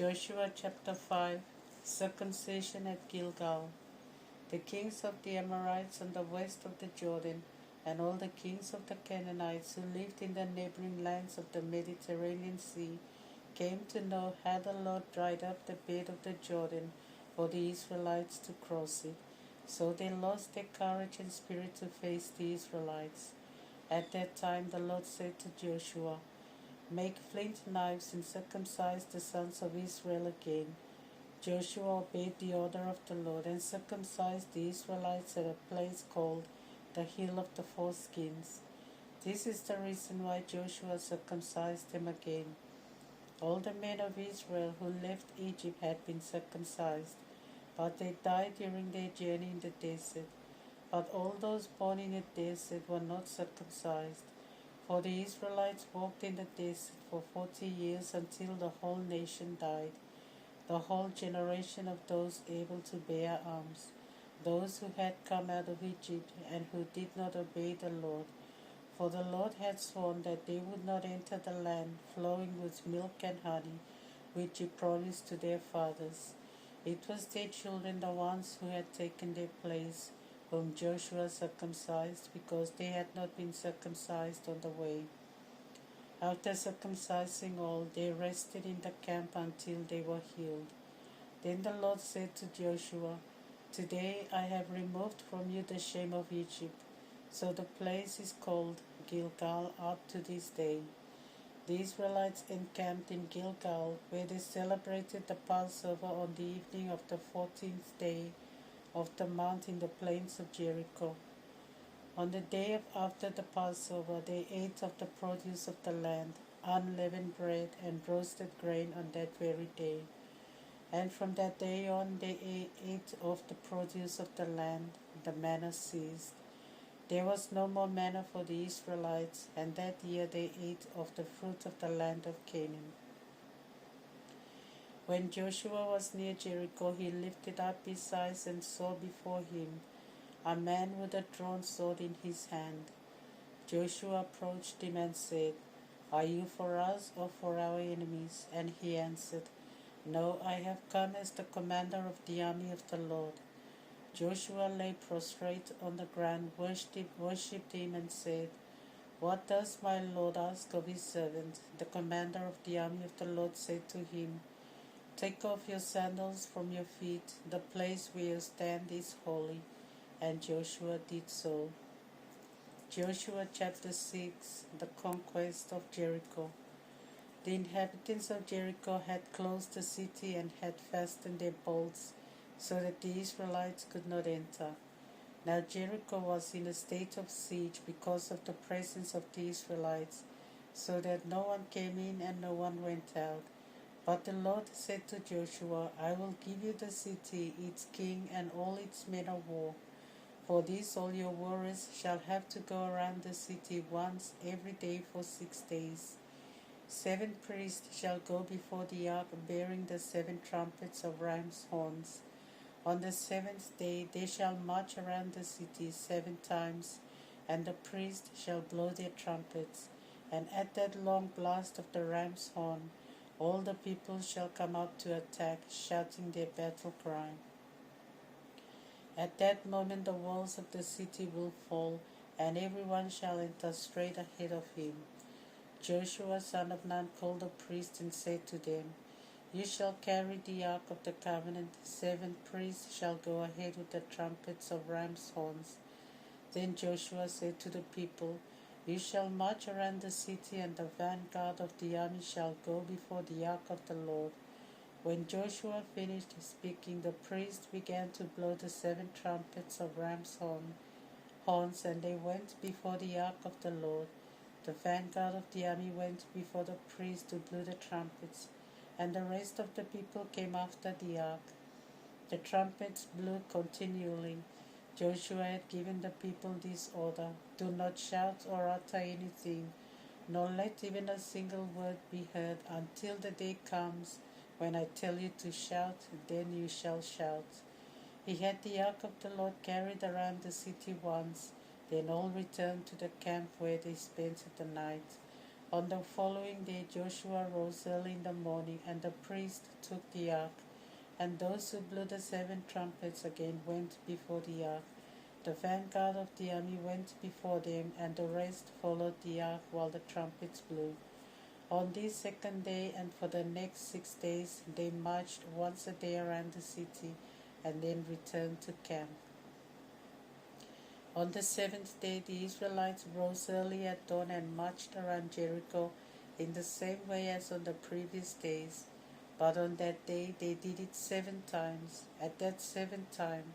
Joshua chapter 5. Circumcision at Gilgal. The kings of the Amorites on the west of the Jordan, and all the kings of the Canaanites who lived in the neighboring lands of the Mediterranean Sea, came to know how the Lord dried up the bed of the Jordan for the Israelites to cross it. So they lost their courage and spirit to face the Israelites. At that time the Lord said to Joshua, "Make flint knives and circumcise the sons of Israel again." Joshua obeyed the order of the Lord and circumcised the Israelites at a place called the Hill of the Foreskins. This is the reason why Joshua circumcised them again. All the men of Israel who left Egypt had been circumcised, but they died during their journey in the desert. But all those born in the desert were not circumcised, for the Israelites walked in the desert for 40 years until the whole nation died, the whole generation of those able to bear arms, those who had come out of Egypt and who did not obey the Lord. For the Lord had sworn that they would not enter the land flowing with milk and honey, which he promised to their fathers. It was their children, the ones who had taken their place, whom Joshua circumcised, because they had not been circumcised on the way. After circumcising all, they rested in the camp until they were healed. Then the Lord said to Joshua, "Today I have removed from you the shame of Egypt." So the place is called Gilgal up to this day. The Israelites encamped in Gilgal, where they celebrated the Passover on the evening of the 14th day of the month in the plains of Jericho. On the day after the Passover, they ate of the produce of the land, unleavened bread and roasted grain on that very day. And from that day on they ate of the produce of the land. The manna ceased. There was no more manna for the Israelites, and that year they ate of the fruit of the land of Canaan. When Joshua was near Jericho, he lifted up his eyes and saw before him a man with a drawn sword in his hand. Joshua approached him and said, "Are you for us or for our enemies?" And he answered, "No, I have come as the commander of the army of the Lord." Joshua lay prostrate on the ground, worshipped him, and said, "What does my Lord ask of his servant?" The commander of the army of the Lord said to him, "Take off your sandals from your feet. The place where you stand is holy." And Joshua did so. Joshua chapter 6. The conquest of Jericho. The inhabitants of Jericho had closed the city and had fastened their bolts, so that the Israelites could not enter. Now Jericho was in a state of siege because of the presence of the Israelites, so that no one came in and no one went out. But the Lord said to Joshua, "I will give you the city, its king, and all its men of war. For this all your warriors shall have to go around the city once every day for 6 days. 7 priests shall go before the ark bearing the 7 trumpets of ram's horns. On the 7th day they shall march around the city 7 times, and the priests shall blow their trumpets. And at that long blast of the ram's horn, all the people shall come out to attack, shouting their battle cry. At that moment the walls of the city will fall, and everyone shall enter straight ahead of him." Joshua son of Nun called the priests and said to them, "You shall carry the ark of the covenant. 7 priests shall go ahead with the trumpets of ram's horns." Then Joshua said to the people, "You shall march around the city, and the vanguard of the army shall go before the ark of the Lord." When Joshua finished speaking, the priests began to blow the 7 trumpets of ram's horns, and they went before the ark of the Lord. The vanguard of the army went before the priests to blow the trumpets, and the rest of the people came after the ark. The trumpets blew continually. Joshua had given the people this order: "Do not shout or utter anything, nor let even a single word be heard until the day comes when I tell you to shout, then you shall shout." He had the ark of the Lord carried around the city once. Then all returned to the camp where they spent the night. On the following day Joshua rose early in the morning, and the priest took the ark, and those who blew the 7 trumpets again went before the ark. The vanguard of the army went before them, and the rest followed the ark while the trumpets blew. On this second day and for the next 6 days they marched once a day around the city, and then returned to camp. On the 7th day the Israelites rose early at dawn and marched around Jericho in the same way as on the previous days. But on that day they did it 7 times. At that 7th time,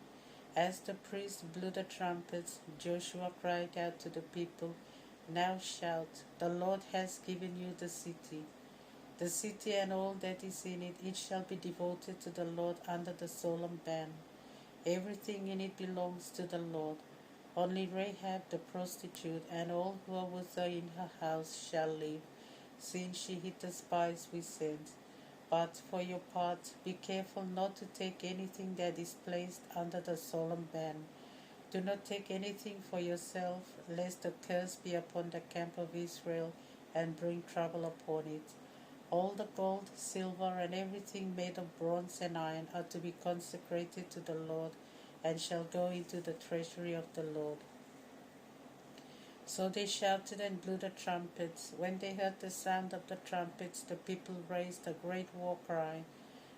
as the priest blew the trumpets, Joshua cried out to the people, "Now shout, the Lord has given you the city. The city and all that is in it, it shall be devoted to the Lord under the solemn ban. Everything in it belongs to the Lord. Only Rahab the prostitute and all who are with her in her house shall live, since she hid the spies we sent. But for your part, be careful not to take anything that is placed under the solemn ban. Do not take anything for yourself, lest a curse be upon the camp of Israel and bring trouble upon it. All the gold, silver, and everything made of bronze and iron are to be consecrated to the Lord, and shall go into the treasury of the Lord." So they shouted and blew the trumpets. When they heard the sound of the trumpets, the people raised a great war cry,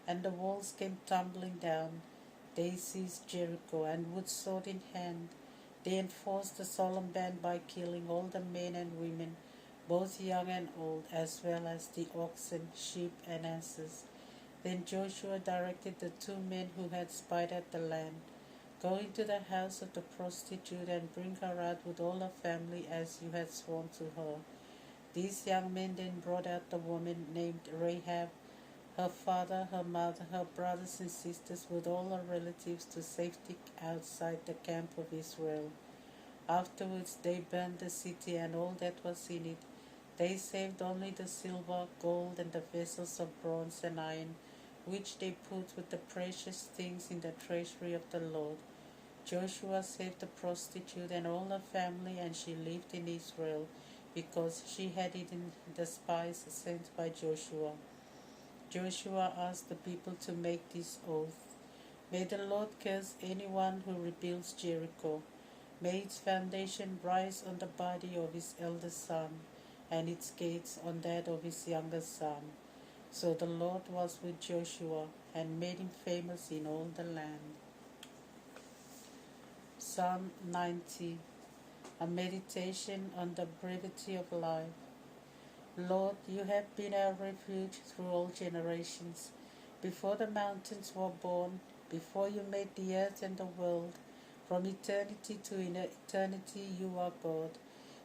and the walls came tumbling down. They seized Jericho, and wood sword in hand. They enforced the solemn ban by killing all the men and women, both young and old, as well as the oxen, sheep, and asses. Then Joshua directed the 2 men who had spied out the land, "Go into the house of the prostitute and bring her out with all her family as you had sworn to her." These young men then brought out the woman named Rahab, her father, her mother, her brothers and sisters, with all her relatives to safety outside the camp of Israel. Afterwards they burned the city and all that was in it. They saved only the silver, gold, and the vessels of bronze and iron, which they put with the precious things in the treasury of the Lord. Joshua saved the prostitute and all her family, and she lived in Israel, because she had eaten the spies sent by Joshua. Joshua asked the people to make this oath: "May the Lord curse anyone who rebuilds Jericho. May its foundation rise on the body of his eldest son, and its gates on that of his youngest son." So the Lord was with Joshua and made him famous in all the land. Psalm 90. A meditation on the brevity of life. Lord, you have been our refuge through all generations. Before the mountains were born, before you made the earth and the world, from eternity to eternity you are God.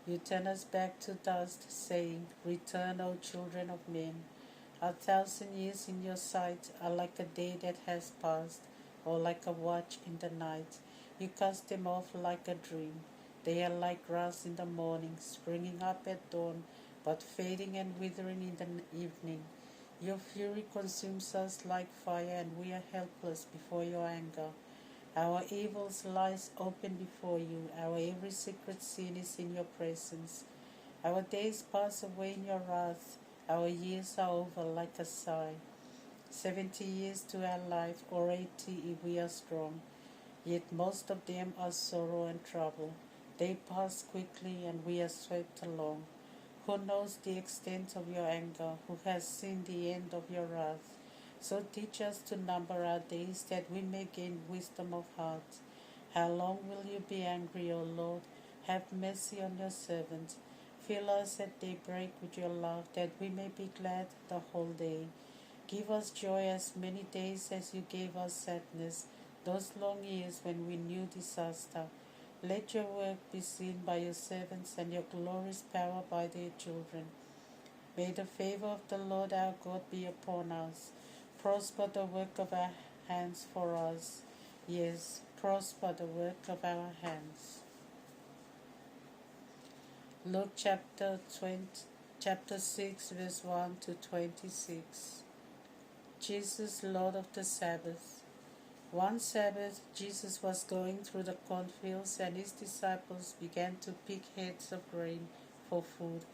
You turn us back to dust, saying, "Return, O children of men." 1,000 years in your sight are like a day that has passed, or like a watch in the night. You cast them off like a dream. They are like grass in the morning, springing up at dawn, but fading and withering in the evening. Your fury consumes us like fire, and we are helpless before your anger. Our evils lies open before you. Our every secret sin is in your presence. Our days pass away in your wrath. Our years are over like a sigh. 70 years to our life, or 80 if we are strong. Yet most of them are sorrow and trouble. They pass quickly, and we are swept along. Who knows the extent of your anger? Who has seen the end of your wrath? So teach us to number our days, that we may gain wisdom of heart. How long will you be angry, O Lord? Have mercy on your servant. Fill us at daybreak with your love, that we may be glad the whole day. Give us joy as many days as you gave us sadness, those long years when we knew disaster. Let your work be seen by your servants, and your glorious power by their children. May the favor of the Lord our God be upon us. Prosper the work of our hands for us. Yes, prosper the work of our hands. Luke chapter 6, verse 1 to 26. Jesus, Lord of the Sabbath. One Sabbath, Jesus was going through the cornfields, and his disciples began to pick heads of grain for food,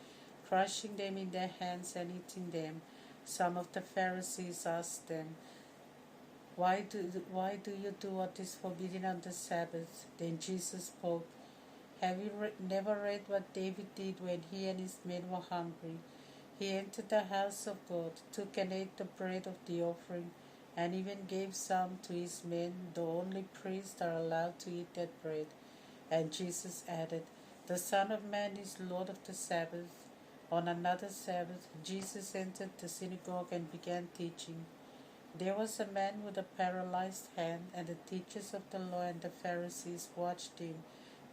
crushing them in their hands and eating them. Some of the Pharisees asked them, why do you do what is forbidden on the Sabbath? Then Jesus spoke. Have you never read what David did when he and his men were hungry? He entered the house of God, took and ate the bread of the offering, and even gave some to his men, though only priests are allowed to eat that bread. And Jesus added, the Son of Man is Lord of the Sabbath. On another Sabbath, Jesus entered the synagogue and began teaching. There was a man with a paralyzed hand, and the teachers of the law and the Pharisees watched him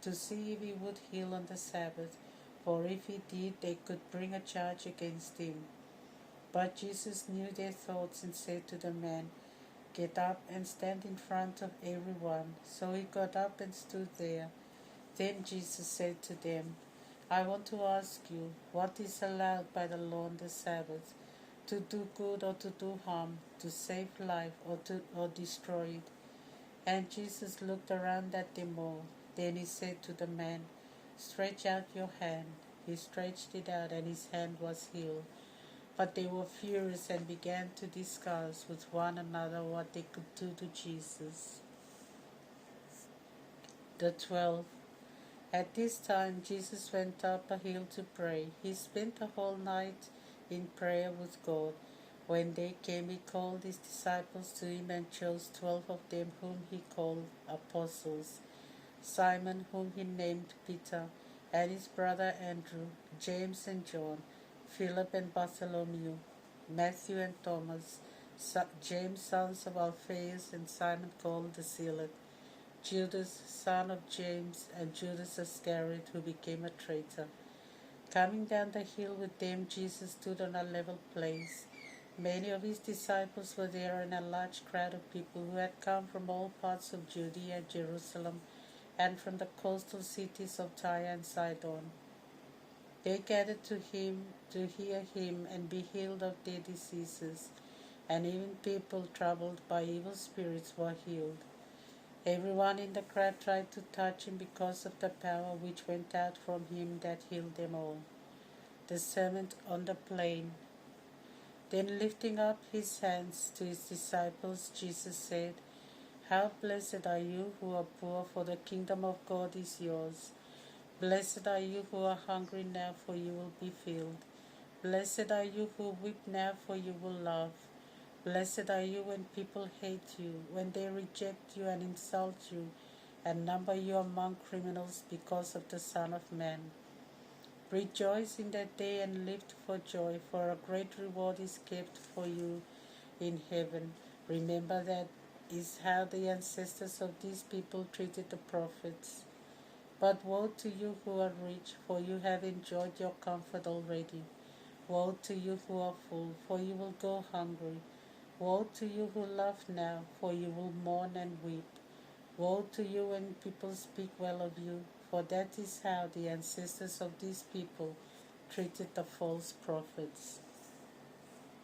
to see if he would heal on the Sabbath, for if he did, they could bring a charge against him. But Jesus knew their thoughts and said to the man, get up and stand in front of everyone. So he got up and stood there. Then Jesus said to them, I want to ask you, what is allowed by the law on the Sabbath? To do good or to do harm, to save life or destroy it? And Jesus looked around at them all. Then he said to the man, stretch out your hand. He stretched it out, and his hand was healed. But they were furious and began to discuss with one another what they could do to Jesus. The 12. At this time Jesus went up a hill to pray. He spent the whole night in prayer with God. When day came, he called his disciples to him and chose 12 of them whom he called apostles. Simon, whom he named Peter, and his brother Andrew, James and John, Philip and Bartholomew, Matthew and Thomas, James sons of Alphaeus, and Simon called the Zealot, Judas son of James, and Judas Iscariot, who became a traitor. Coming down the hill with them, Jesus stood on a level place. Many of his disciples were there, and a large crowd of people who had come from all parts of Judea and Jerusalem, and from the coastal cities of Tyre and Sidon. They gathered to hear him and be healed of their diseases, and even people troubled by evil spirits were healed. Everyone in the crowd tried to touch him because of the power which went out from him that healed them all. The Sermon on the Plain. Then lifting up his hands to his disciples, Jesus said, how blessed are you who are poor, for the kingdom of God is yours. Blessed are you who are hungry now, for you will be filled. Blessed are you who weep now, for you will laugh. Blessed are you when people hate you, when they reject you and insult you, and number you among criminals because of the Son of Man. Rejoice in that day and live for joy, for a great reward is kept for you in heaven. Remember that is how the ancestors of these people treated the prophets. But woe to you who are rich, for you have enjoyed your comfort already. Woe to you who are full, for you will go hungry. Woe to you who laugh now, for you will mourn and weep. Woe to you when people speak well of you, for that is how the ancestors of these people treated the false prophets.